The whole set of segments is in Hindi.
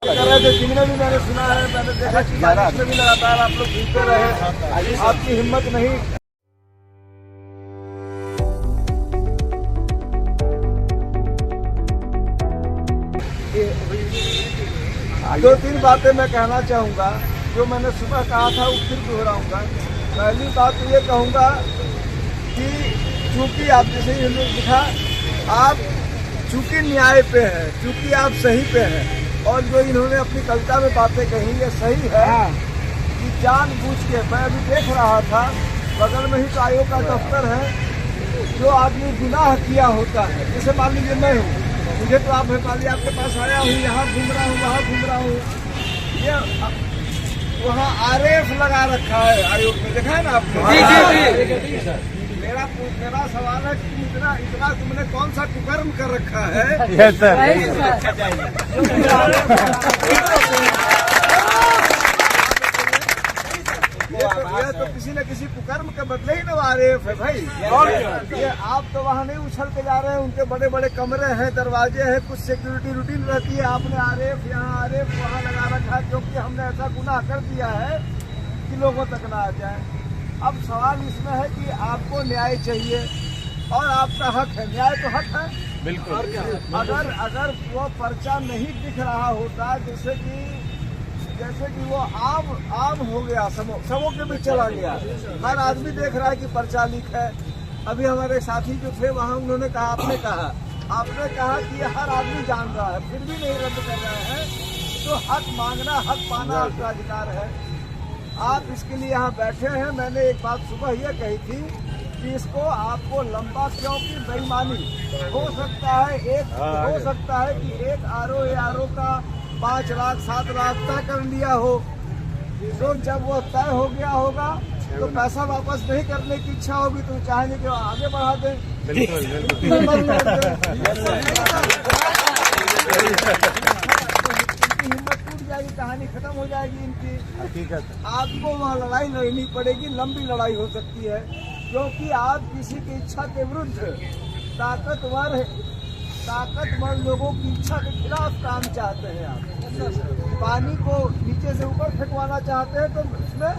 जिन्हें भी मैंने सुना है, मैंने देखा कि बारिश में भी लगातार आप लोग घूमते रहे, आपकी हिम्मत नहीं। दो तीन बातें मैं कहना चाहूँगा जो मैंने सुबह कहा था, वो फिर दोहराऊंगा। पहली बात तो ये कहूँगा कि चूंकि आप जैसे ही हमने दिखा, आप चूंकि न्याय पे हैं, चूंकि आप सही पे हैं, और जो इन्होंने अपनी कविता में बातें कही ये सही है कि जानबूझ के, मैं अभी देख रहा था बगल में ही तो आयोग का दफ्तर है, जो आदमी गुनाह किया होता है, जैसे मान लीजिए मैं हूँ, मुझे तो आप नेपाली आपके पास आया हूँ, यहाँ घूम रहा हूँ, वहाँ घूम रहा हूँ, ये वहाँ आरएफ लगा रखा है आयोग में, देखा है ना आपने? मेरा सवाल है कि इतना तुमने कौन सा कुकर्म कर रखा है? Yes sir. ये तो किसी न किसी कुकर्म के बदले ही ना आरएफ है भाई। ये आप तो वहाँ नहीं उछल के जा रहे हैं, उनके बड़े बड़े कमरे हैं, दरवाजे हैं, कुछ सिक्योरिटी रूटीन रहती है। आपने आरएफ यहाँ आरएफ वहाँ लगा रखा है क्योंकि हमने ऐसा गुनाह कर दिया है कि लोगों तक ना आ जाए। अब सवाल इसमें है कि आपको न्याय चाहिए और आपका हक है, न्याय तो हक है बिल्कुल। अगर वो पर्चा नहीं दिख रहा होता, जैसे कि वो आम हो गया, सबों के बीच चला गया, हर आदमी देख रहा है कि पर्चा लीक है। अभी हमारे साथी जो थे वहाँ, उन्होंने कहा, आपने कहा कि ये हर आदमी जान रहा है, फिर भी नहीं रद्द कर रहे हैं, तो हक मांगना, हक पाना आपका अधिकार है। आप इसके लिए यहाँ बैठे हैं। मैंने एक बात सुबह ये कही थी कि इसको आपको लंबा, क्योंकि बेईमानी हो सकता है कि एक आरओ का 5 लाख 7 लाख तय कर लिया हो, तो जब वो तय हो गया होगा तो पैसा वापस नहीं करने की इच्छा होगी, तो चाहेंगे कि आगे बढ़ा दें। कहानी खत्म हो जाएगी इनकी। हकीकत आपको वहाँ लड़ाई लड़नी पड़ेगी, लंबी लड़ाई हो सकती है, क्योंकि आप किसी की इच्छा के विरुद्ध ताकतवर लोगों की इच्छा के खिलाफ काम चाहते हैं। आप पानी को नीचे से ऊपर फेंकवाना चाहते हैं, तो उसमें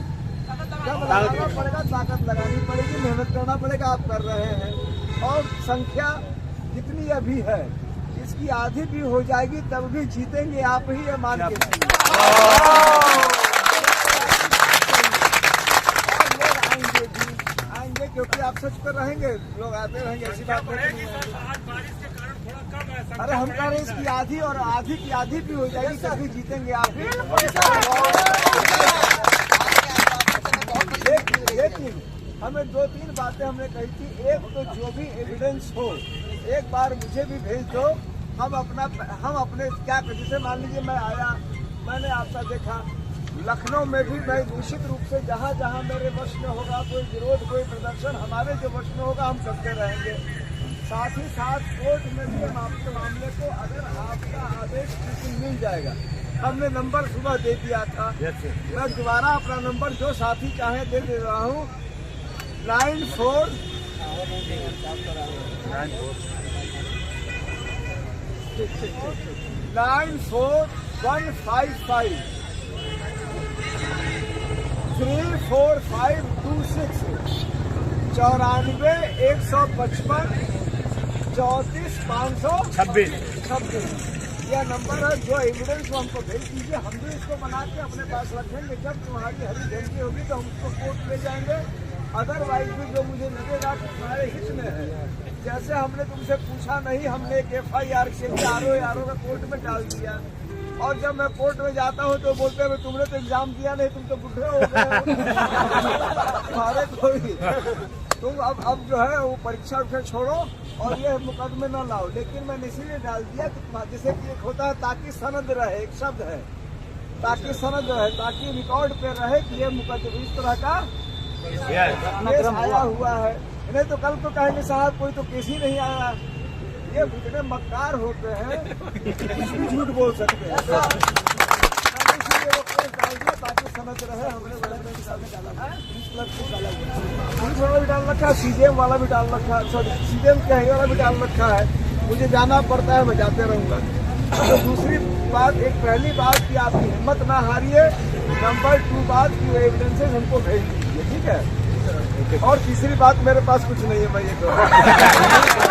जब लगाना पड़ेगा, ताकत लगानी पड़ेगी, मेहनत करना पड़ेगा। आप कर रहे हैं, और संख्या जितनी अभी है इसकी आधी भी हो जाएगी, तब भी जीतेंगे आप ही, ये मान के आएंगे, क्योंकि आप सच पर रहेंगे, लोग आते रहेंगे, ऐसी बात नहीं है। अरे हम कह रहे हैं इसकी आधी और आधी की आधी भी हो जाएगी, तभी जीतेंगे आप ही। लेकिन हमें 2-3 बातें हमने कही थी। एक तो जो भी एविडेंस हो, एक बार मुझे भी भेज दो, हम अपने क्या, जैसे मान लीजिए मैं आया, मैंने आपका देखा, लखनऊ में भी मैं निश्चित रूप से जहाँ जहाँ मेरे वश में होगा, कोई विरोध, कोई प्रदर्शन हमारे जो वश में होगा, हम करते रहेंगे। साथ ही साथ कोर्ट में भी हम आपके मामले को, अगर आपका आदेश मिल जाएगा, हमने नंबर सुबह दे दिया था, मैं दोबारा अपना नंबर जो साथी चाहे दे रहा हूँ, 94 155 34526 94 155 34 526 यह नंबर है। जो एविडेंस वो हमको भेज दीजिए, हम भी इसको बना के अपने पास रखेंगे। जब तुम्हारी हरी झंडी होगी तो हम उसको कोर्ट ले जाएंगे। अदरवाइज भी जो मुझे लगेगा कि तुम्हारे हित में है, जैसे हमने तुमसे पूछा नहीं, हमने एक FIR के आरओ का कोर्ट में डाल दिया, और जब मैं कोर्ट में जाता हूँ तो बोलते हैं तुमने तो एग्जाम दिया नहीं, तुम तो बुढ़े हो गए तुम्हारे कोई, तुम अब जो है वो परीक्षा उठे छोड़ो और ये मुकदमे न लाओ। लेकिन मैंने इसीलिए डाल दिया कि जैसे कि एक होता है ताकि सनद रहे, एक शब्द है, ताकि सनद रहे, ताकि रिकॉर्ड पे रहे कि ये मुकदमे इस तरह का केस आया हुआ है। नहीं तो कल तो कहेंगे साहब कोई तो केस ही नहीं आया। ये इतने मक्कार होते हैं, कुछ भी झूठ बोल सकते हैं। इसलिए वो केस डाल दिया ताकि समझ रहे। हमने पुलिस वाला भी डाल रखा है, CDM वाला भी डाल रखा है, सॉरी CDM वाला भी डाल रखा है। मुझे जाना पड़ता है, मैं जाते रहूँगा। तो दूसरी बात, एक पहली बात कि आपकी हिम्मत ना हारिए, नंबर 2 बात कि वो एविडेंसेस हमको भेज दीजिए, ठीक है। और तीसरी बात, मेरे पास कुछ नहीं है, मैं ये कहूँ